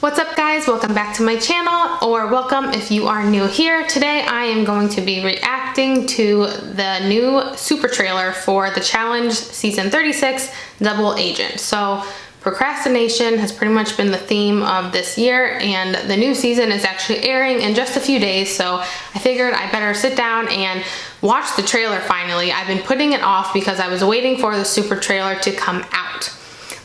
What's up guys, welcome back to my channel, or welcome if you are new here. Today I am going to be reacting to the new super trailer for the challenge season 36 Double Agent. So procrastination has pretty much been the theme of this year, and the new season is actually airing in just a few days, so I figured I better sit down and watch the trailer finally. I've been putting it off because I was waiting for the super trailer to come out.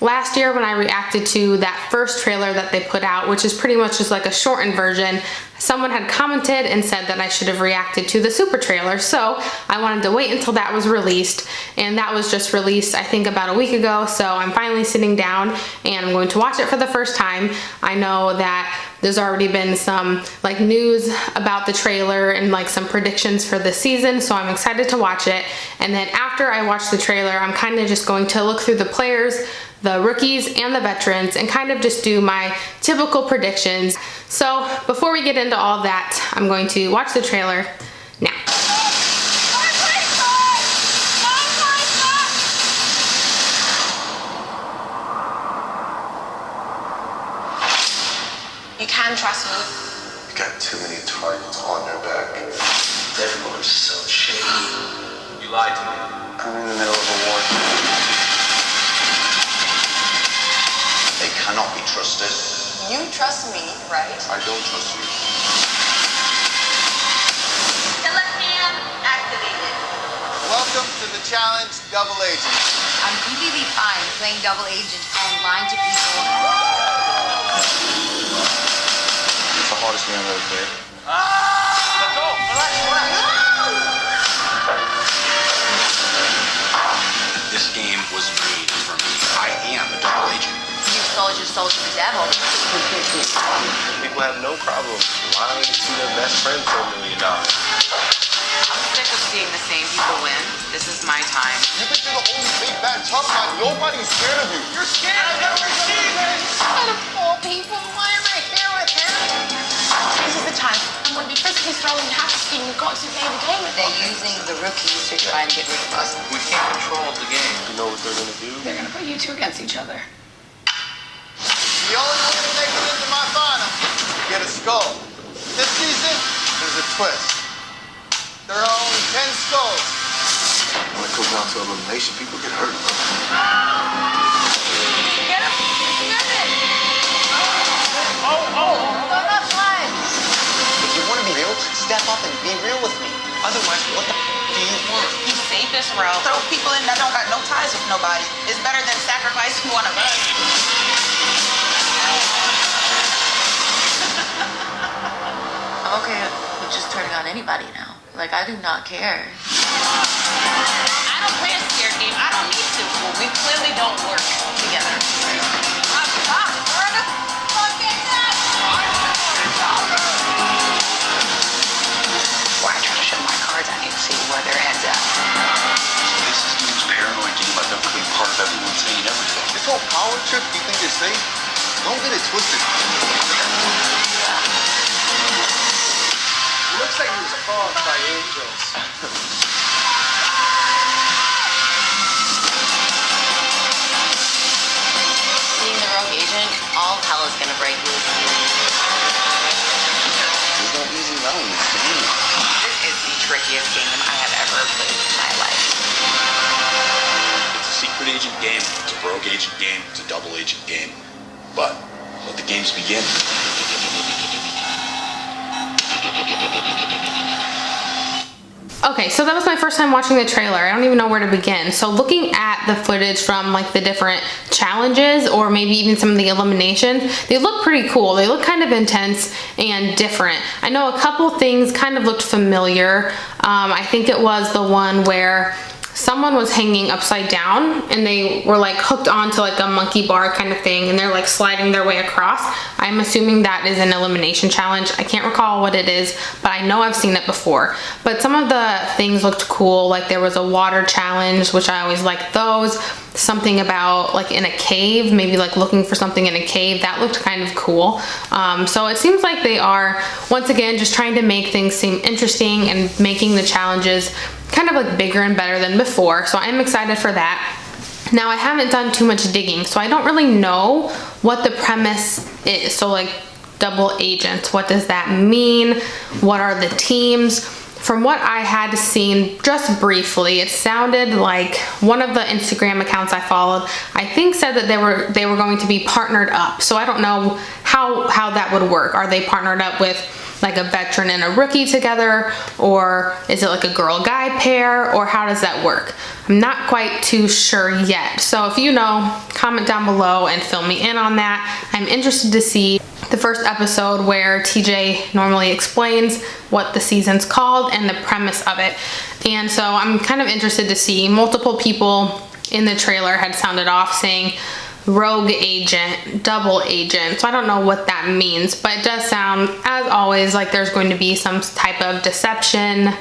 Last year when I reacted to that first trailer that they put out, which is pretty much just like a shortened version, someone had commented and said that I should have reacted to the super trailer, so I wanted to wait until that was released, and that was just released I think about a week ago, so I'm finally sitting down and I'm going to watch it for the first time. I know that there's already been some like news about the trailer and like some predictions for the season, so I'm excited to watch it. And then after I watch the trailer, I'm kind of just going to look through the players, the rookies and the veterans, and kind of just do my typical predictions. So before we get into all that, I'm going to watch the trailer now. You can trust me. You got too many targets on your back. Everyone's so shady. You lied to me. I'm in the middle of a war. They cannot be trusted. You trust me, right? I don't trust you. Telecam activated. Welcome to the challenge, Double Agent. I'm completely fine playing double agent and lying to people. It's the hardest game I've ever played. Let's go. Relax, relax. This game was made for me. I am a double agent. You sold your soul to the devil. People have no problem lying to their best friend for $1 million. I'm sick of seeing the same people win. This is my time. You think you're the only big bad tough guy? Nobody's scared of you. You're scared of everything. Out of all people, why am I here with him? This is the time. I'm going to be physically strong and have to scheme. We've got to play the game. They're using the rookies to try and get rid of us. We can't control the game. You know what they're gonna do? They're going to put you two against each other. The only way to make it into my final, get a skull. This season, there's a twist. There are only 10 skulls. When it comes down to elimination, people get hurt. Get him! Get it! No, not fine. If you want to be real, step up and be real with me. Otherwise, what the do you want? The safest route. Throw people in that don't got no ties with nobody. It's better than sacrificing one of us. I'm okay with just turning on anybody now. Like, I do not care. I don't play a scared game. I don't need to. Well, we clearly don't work together. Why I try to show my cards, I need to see where their head's at. This is dude's paranoid game about them being part of everyone saying everything. This whole power trip, you think you're safe? Don't get it twisted. It looks like he was called by angels. Being the rogue agent, all hell is gonna break loose. There's no easy road in this game. This is the trickiest game I have ever played in my life. It's a secret agent game. It's a rogue agent game. It's a double agent game. But let the games begin. Okay, so that was my first time watching the trailer. I don't even know where to begin. So looking at the footage from like the different challenges, or maybe even some of the eliminations, they look pretty cool. They look kind of intense and different. I know a couple things kind of looked familiar. I think it was the one where someone was hanging upside down and they were like hooked onto like a monkey bar kind of thing, and they're like sliding their way across. I'm assuming that is an elimination challenge. I can't recall what it is, but I know I've seen it before. But some of the things looked cool. Like there was a water challenge, which I always like those. Something about like in a cave, maybe like looking for something in a cave. That looked kind of cool. So it seems like they are once again just trying to make things seem interesting and making the challenges kind of like bigger and better than before. So I'm excited for that. Now I haven't done too much digging, so I don't really know what the premise So like double agents, what does that mean? What are the teams? From what I had seen just briefly, it sounded like one of the Instagram accounts I followed, I think, said that they were going to be partnered up. So I don't know how that would work. Are they partnered up with like a veteran and a rookie together, or is it like a girl-guy pair, or how does that work? I'm not quite too sure yet. So if you know, comment down below and fill me in on that. I'm interested to see the first episode where TJ normally explains what the season's called and the premise of it. And so I'm kind of interested to see. Multiple people in the trailer had sounded off saying rogue agent, double agent. So I don't know what that means, but it does sound, as always, like there's going to be some type of deception,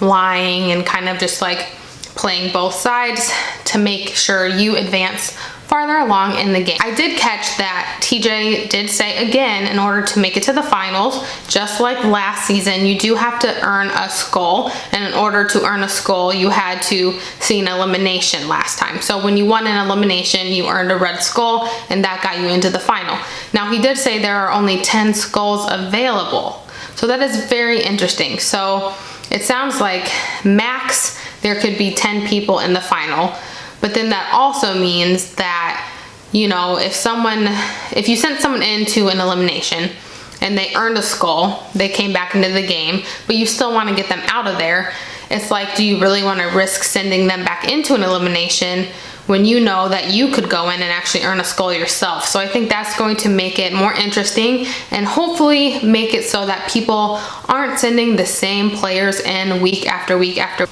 lying, and kind of just like playing both sides to make sure you advance farther along in the game. I did catch that TJ did say again, in order to make it to the finals, just like last season, you do have to earn a skull, and in order to earn a skull, you had to see an elimination last time. So when you won an elimination, you earned a red skull, and that got you into the final. Now, he did say there are only 10 skulls available, so that is very interesting. So it sounds like max there could be 10 people in the final. But then that also means that, you know, if you sent someone into an elimination and they earned a skull, they came back into the game, but you still want to get them out of there, it's like, do you really want to risk sending them back into an elimination when you know that you could go in and actually earn a skull yourself? So I think that's going to make it more interesting and hopefully make it so that people aren't sending the same players in week after week after.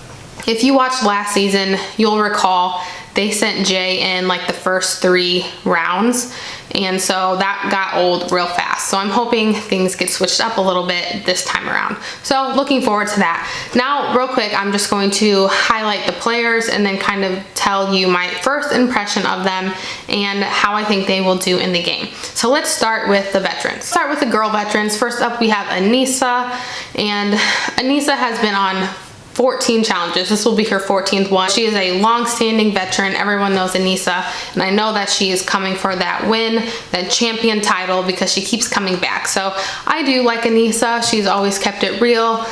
If you watched last season, you'll recall they sent Jay in like the first 3 rounds, and so that got old real fast. So I'm hoping things get switched up a little bit this time around. So looking forward to that. Now, real quick, I'm just going to highlight the players and then kind of tell you my first impression of them and how I think they will do in the game. So let's start with the veterans. Start with the girl veterans. First up, we have Anissa, and Anissa has been on 14 challenges. This will be her 14th one. She is a long-standing veteran. Everyone knows Anissa, and I know that she is coming for that win, that champion title, because she keeps coming back. So I do like Anissa. She's always kept it real.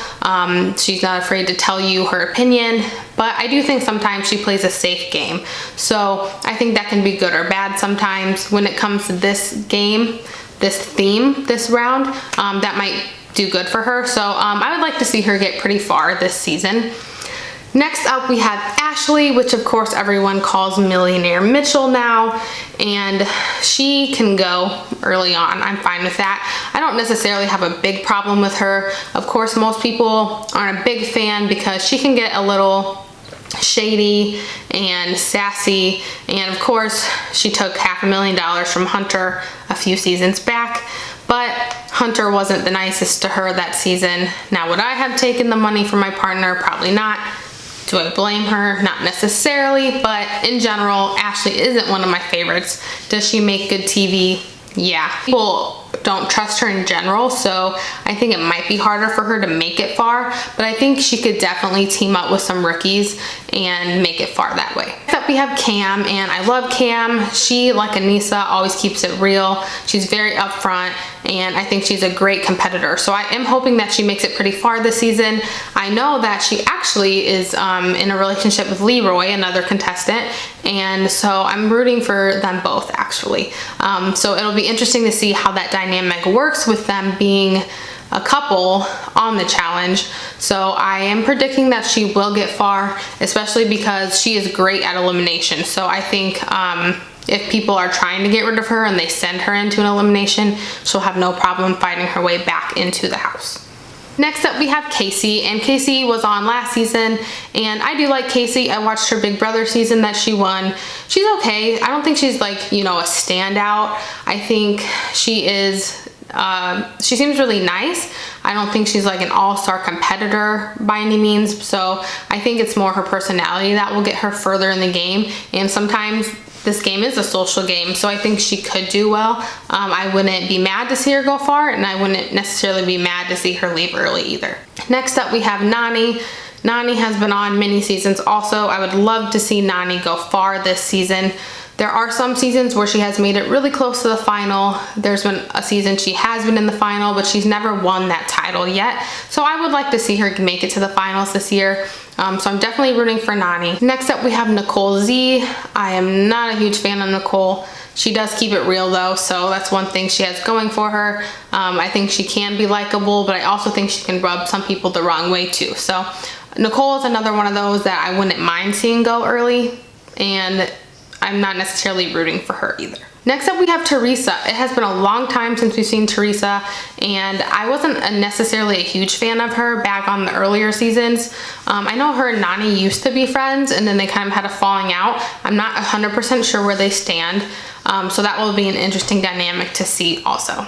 She's not afraid to tell you her opinion, but I do think sometimes she plays a safe game. So I think that can be good or bad sometimes. When it comes to this game, this theme, this round, that might do good for her. So I would like to see her get pretty far this season. Next up, we have Ashley, which of course everyone calls Millionaire Mitchell now, and she can go early on. I'm fine with that. I don't necessarily have a big problem with her. Of course, most people aren't a big fan because she can get a little shady and sassy, and of course she took $500,000 from Hunter a few seasons back, but Hunter wasn't the nicest to her that season. Now, would I have taken the money from my partner? Probably not. Do I blame her? Not necessarily, but in general, Ashley isn't one of my favorites. Does she make good TV? Yeah. People don't trust her in general, so I think it might be harder for her to make it far, but I think she could definitely team up with some rookies and make it far that way. Next up, we have Cam, and I love Cam. She, like Anissa, always keeps it real. She's very upfront, and I think she's a great competitor. So I am hoping that she makes it pretty far this season. I know that she actually is in a relationship with Leroy, another contestant, and so I'm rooting for them both, actually. So it'll be interesting to see how that dynamic works with them being a couple on the challenge. So I am predicting that she will get far, especially because she is great at elimination. So I think if people are trying to get rid of her and they send her into an elimination, she'll have no problem fighting her way back into the house. Next up, we have Casey, and Casey was on last season, and I do like Casey. I watched her Big Brother season that she won. She's okay. I don't think she's like, you know, a standout. I think she is, she seems really nice. I don't think she's like an all-star competitor by any means, so I think it's more her personality that will get her further in the game, and sometimes this game is a social game, so I think she could do well. I wouldn't be mad to see her go far, and I wouldn't necessarily be mad to see her leave early either. Next up, we have Nani. Nani has been on many seasons also. I would love to see Nani go far this season. There are some seasons where she has made it really close to the final. There's been a season she has been in the final, but she's never won that title yet. So I would like to see her make it to the finals this year. So I'm definitely rooting for Nany. Next up we have Nicole Z. I am not a huge fan of Nicole. She does keep it real though, so that's one thing she has going for her. I think she can be likable, but I also think she can rub some people the wrong way too. So Nicole is another one of those that I wouldn't mind seeing go early, and I'm not necessarily rooting for her either. Next up we have Teresa. It has been a long time since we've seen Teresa, and I wasn't necessarily a huge fan of her back on the earlier seasons. I know her and Nany used to be friends, and then they kind of had a falling out. I'm not 100% sure where they stand, so that will be an interesting dynamic to see also.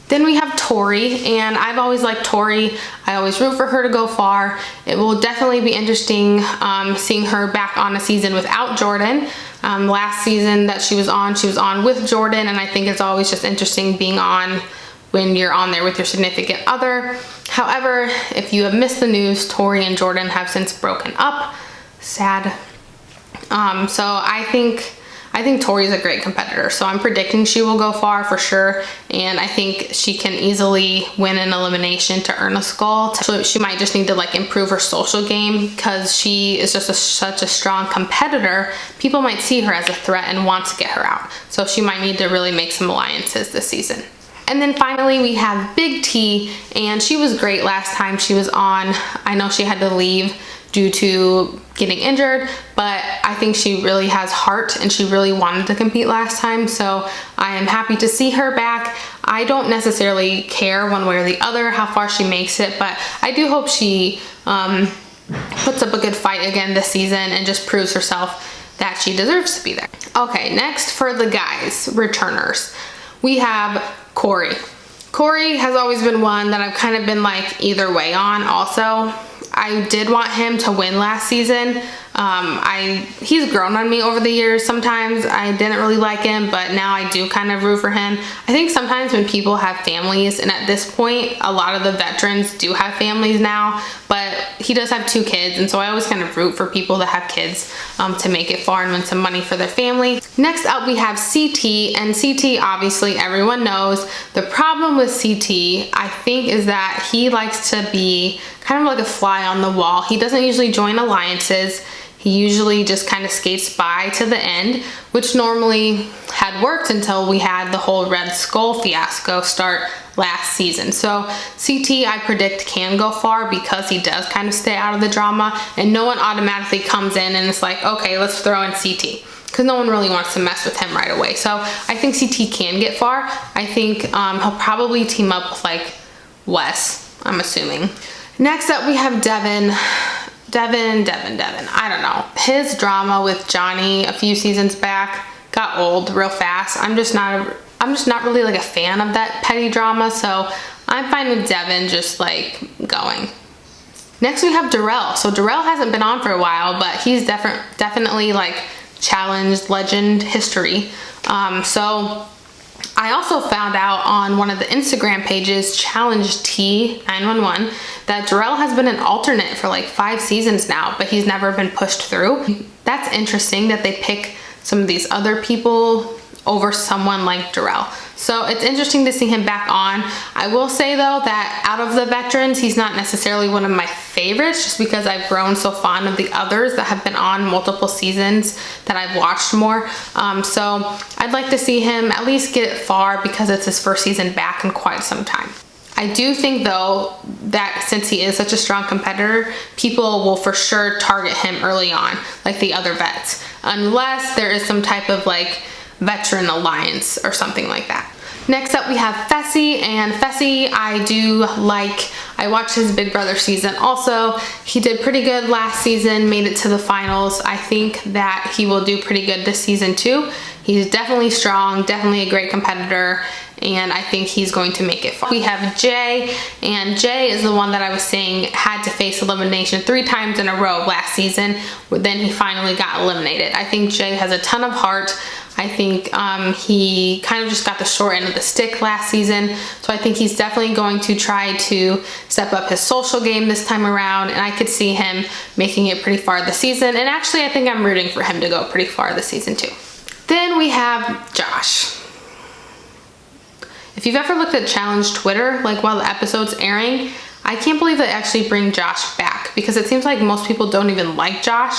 Then we have Tori, and I've always liked Tori. I always root for her to go far. It will definitely be interesting seeing her back on a season without Jordan. Last season that she was on with Jordan, and I think it's always just interesting being on when you're on there with your significant other. However, if you have missed the news, Tori and Jordan have since broken up. Sad. So I think Tori's a great competitor, so I'm predicting she will go far for sure, and I think she can easily win an elimination to earn a skull. So she might just need to like improve her social game, because she is just such a strong competitor. People might see her as a threat and want to get her out, so she might need to really make some alliances this season. And then finally we have Big T, and she was great last time she was on. I know she had to leave due to getting injured, but I think she really has heart and she really wanted to compete last time, so I am happy to see her back. I don't necessarily care one way or the other how far she makes it, but I do hope she puts up a good fight again this season and just proves herself that she deserves to be there. Okay, next for the guys, returners, we have Corey. Corey has always been one that I've kind of been like either way on also. I did want him to win last season. He's grown on me over the years. Sometimes I didn't really like him, but now I do kind of root for him. I think sometimes when people have families, and at this point, a lot of the veterans do have families now, but he does have 2 kids, and so I always kind of root for people that have kids to make it far and win some money for their family. Next up, we have CT, and CT, obviously, everyone knows. The problem with CT, I think, is that he likes to be kind of like a fly on the wall. He doesn't usually join alliances. He usually just kind of skates by to the end, which normally had worked until we had the whole Red Skull fiasco start last season. So CT, I predict, can go far because he does kind of stay out of the drama, and no one automatically comes in and it's like, okay, let's throw in CT, because no one really wants to mess with him right away. So I think CT can get far. I think he'll probably team up with like Wes, I'm assuming. Next up we have Devin. I don't know. His drama with Johnny a few seasons back got old real fast. I'm just not really like a fan of that petty drama, so I'm fine with Devin just like going. Next we have Darrell. So Darrell hasn't been on for a while, but he's definitely like challenged legend history. So I also found out on one of the Instagram pages, Challenge T911, that Darrell has been an alternate for like 5 seasons now, but he's never been pushed through. That's interesting that they pick some of these other people over someone like Darrell. So it's interesting to see him back on. I will say though that out of the veterans, he's not necessarily one of my favorites, just because I've grown so fond of the others that have been on multiple seasons that I've watched more. So I'd like to see him at least get it far, because it's his first season back in quite some time. I do think though that since he is such a strong competitor, people will for sure target him early on, like the other vets, unless there is some type of like veteran alliance or something like that. Next up we have Fessy, and Fessy I do like. I watched his Big Brother season also. He did pretty good last season, made it to the finals. I think that he will do pretty good this season too. He's definitely strong, definitely a great competitor, and I think he's going to make it far. We have Jay, and Jay is the one that I was saying had to face elimination 3 times in a row last season, then he finally got eliminated. I think Jay has a ton of heart. I think he kind of just got the short end of the stick last season, so I think he's definitely going to try to step up his social game this time around, and I could see him making it pretty far this season, and actually I think I'm rooting for him to go pretty far this season too. Then we have Josh. If you've ever looked at Challenge Twitter, like while the episode's airing, I can't believe they actually bring Josh back, because it seems like most people don't even like Josh.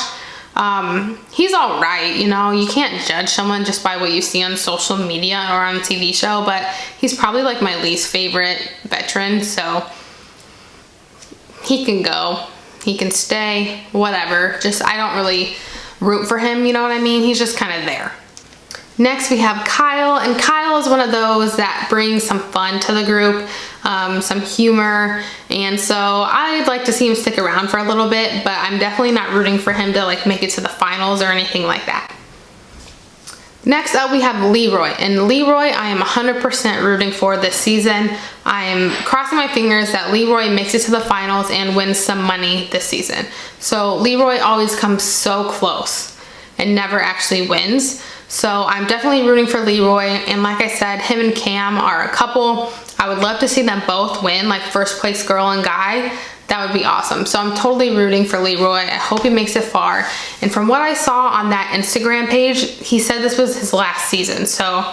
He's all right, you know, you can't judge someone just by what you see on social media or on a TV show, but he's probably like my least favorite veteran, so he can go, he can stay, whatever. Just, I don't really root for him, you know what I mean? He's just kind of there. Next we have Kyle, and Kyle is one of those that brings some fun to the group, some humor, and so I'd like to see him stick around for a little bit, but I'm definitely not rooting for him to like make it to the finals or anything like that. Next up we have Leroy, and Leroy I am 100% rooting for this season. I am crossing my fingers that Leroy makes it to the finals and wins some money this season. So Leroy always comes so close and never actually wins. So I'm definitely rooting for Leroy, and like I said, him and Cam are a couple. I would love to see them both win, like first place girl and guy. That would be awesome. So I'm totally rooting for Leroy. I hope he makes it far. And from what I saw on that Instagram page, he said this was his last season. So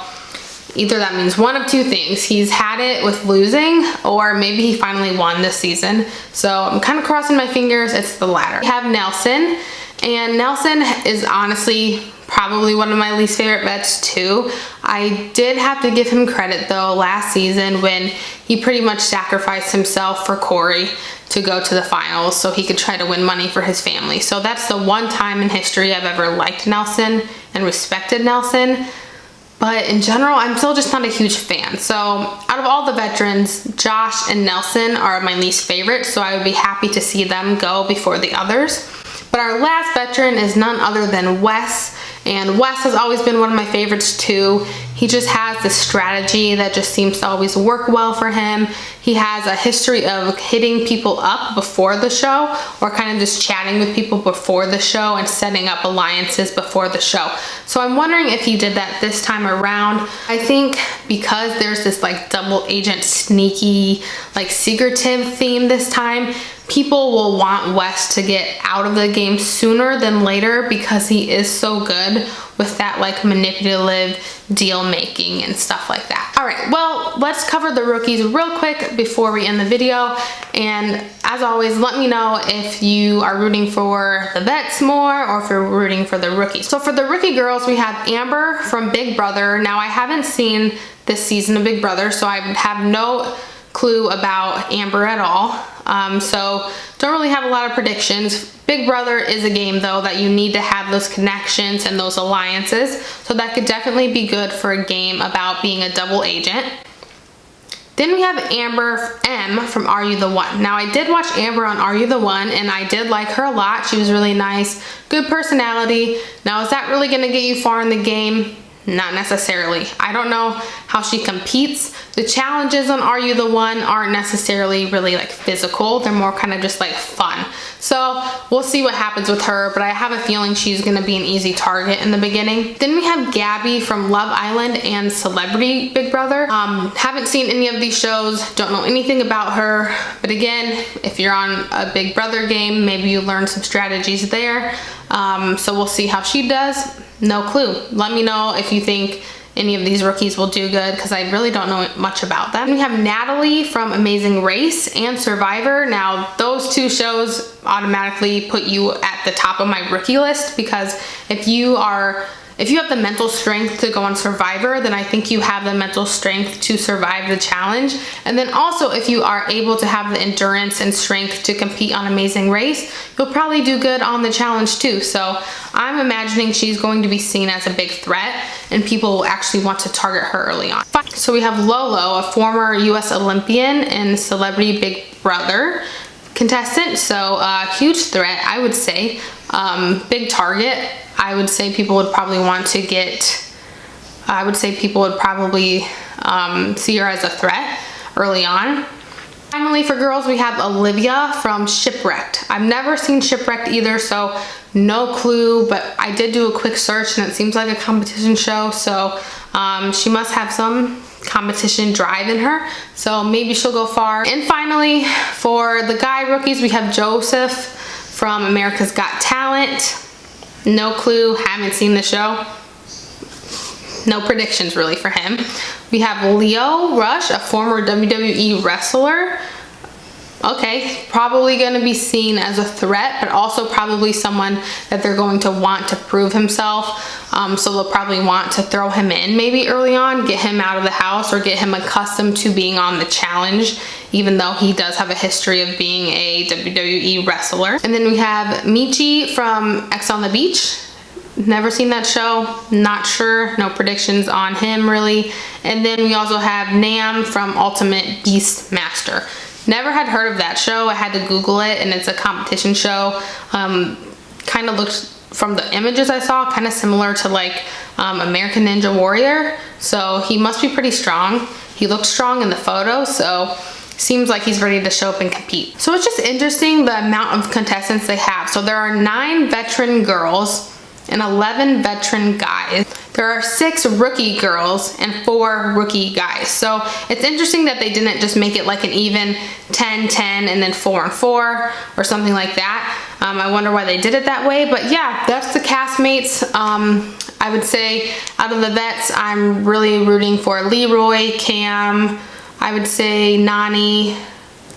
either that means one of two things. He's had it with losing, or maybe he finally won this season. So I'm kind of crossing my fingers it's the latter. We have Nelson, and Nelson is honestly probably one of my least favorite vets too. I did have to give him credit though last season when he pretty much sacrificed himself for Corey to go to the finals so he could try to win money for his family. So that's the one time in history I've ever liked Nelson and respected Nelson. But in general, I'm still just not a huge fan. So out of all the veterans, Josh and Nelson are my least favorite, so I would be happy to see them go before the others. But our last veteran is none other than Wes. And Wes has always been one of my favorites too. He just has this strategy that just seems to always work well for him. He has a history of hitting people up before the show, or kind of just chatting with people before the show and setting up alliances before the show. So I'm wondering if he did that this time around. I think because there's this like double agent sneaky, like secretive theme this time, people will want Wes to get out of the game sooner than later because he is so good with that like manipulative deal making and stuff like that. All right, well, let's cover the rookies real quick before we end the video. And as always, let me know if you are rooting for the vets more or if you're rooting for the rookies. So for the rookie girls, we have Amber from Big Brother. Now I haven't seen this season of Big Brother, so I have no clue about Amber at all. So don't really have a lot of predictions. Big Brother is a game though that you need to have those connections and those alliances. So that could definitely be good for a game about being a double agent. Then we have Amber M from Are You the One? Now I did watch Amber on Are You the One, and I did like her a lot. She was really nice, good personality. Now is that really gonna get you far in the game? Not necessarily. I don't know how she competes. The challenges on Are You the One aren't necessarily really like physical. They're more kind of just like fun. So we'll see what happens with her, but I have a feeling she's gonna be an easy target in the beginning. Then we have Gabby from Love Island and Celebrity Big Brother. Haven't seen any of these shows, don't know anything about her, but again, if you're on a Big Brother game, maybe you learn some strategies there. So we'll see how she does. No clue. Let me know if you think any of these rookies will do good, because I really don't know much about them. We have Natalie from Amazing Race and Survivor. Now those two shows automatically put you at the top of my rookie list, because if you have the mental strength to go on Survivor, then I think you have the mental strength to survive the challenge. And then also if you are able to have the endurance and strength to compete on Amazing Race, you'll probably do good on the challenge too. So I'm imagining she's going to be seen as a big threat and people will actually want to target her early on. So we have Lolo, a former US Olympian and Celebrity Big Brother contestant. So a huge threat, I would say. Big target. I would say people would probably want to get, I would say people would probably see her as a threat early on. Finally, for girls, we have Olivia from Shipwrecked. I've never seen Shipwrecked either, so no clue, but I did do a quick search and it seems like a competition show, so she must have some competition drive in her, so maybe she'll go far. And finally, for the guy rookies, we have Joseph from America's Got Talent. No clue, haven't seen the show. no predictions really for him. We have Lio Rush, a former WWE wrestler. Okay, probably going to be seen as a threat, but also probably someone that they're going to want to prove himself. So they'll probably want to throw him in maybe early on, get him out of the house, or get him accustomed to being on the challenge, even though he does have a history of being a WWE wrestler. And then we have Michi from X on the Beach. Never seen that show, not sure, no predictions on him really. And then we also have Nam from Ultimate Beast Master. Never had heard of that show. I had to Google it, and it's a competition show. Kind of looks, from the images I saw, kind of similar to like American Ninja Warrior. So he must be pretty strong. He looks strong in the photo, so seems like he's ready to show up and compete. So it's just interesting the amount of contestants they have. So there are 9 veteran girls and 11 veteran guys. There are 6 rookie girls and 4 rookie guys. So it's interesting that they didn't just make it like an even 10-10 and then 4-4 or something like that. I wonder why they did it that way, but yeah, that's the castmates. I would say out of the vets, I'm really rooting for Leroy, Cam, I would say Nani,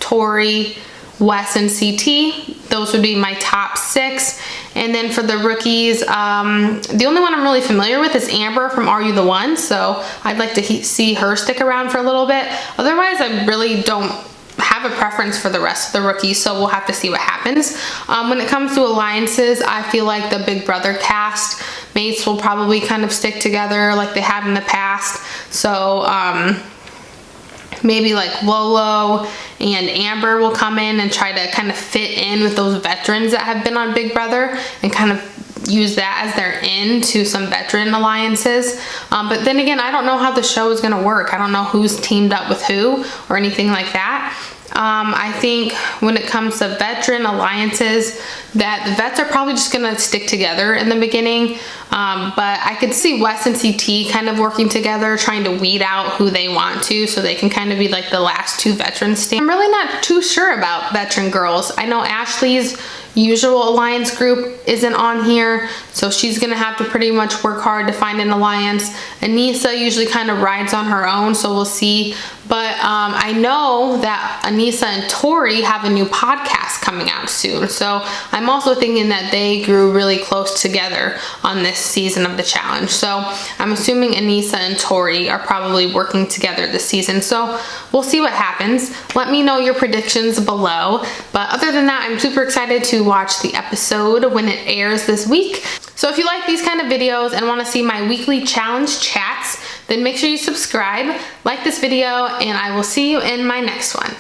Tori, Wes, and CT. Those would be my top 6. And then for the rookies, the only one I'm really familiar with is Amber from Are You the One? So I'd like to see her stick around for a little bit. Otherwise, I really don't have a preference for the rest of the rookies, so we'll have to see what happens. When it comes to alliances, I feel like the Big Brother cast mates will probably kind of stick together like they have in the past. So maybe like Lolo and Amber will come in and try to kind of fit in with those veterans that have been on Big Brother and kind of use that as their in to some veteran alliances. But then again, I don't know how the show is going to work. I don't know who's teamed up with who or anything like that. I think when it comes to veteran alliances, that the vets are probably just gonna stick together in the beginning, but I could see Wes and CT kind of working together, trying to weed out who they want to, so they can kind of be like the last 2 veterans. I'm really not too sure about veteran girls. I know Ashley's usual alliance group isn't on here, so she's gonna have to pretty much work hard to find an alliance. Anissa usually kind of rides on her own, so we'll see. But I know that Anissa and Tori have a new podcast coming out soon, so I'm also thinking that they grew really close together on this season of the challenge. So I'm assuming Anissa and Tori are probably working together this season, so we'll see what happens. Let me know your predictions below. But other than that, I'm super excited to watch the episode when it airs this week. So if you like these kind of videos and want to see my weekly challenge chats, then make sure you subscribe, like this video, and I will see you in my next one.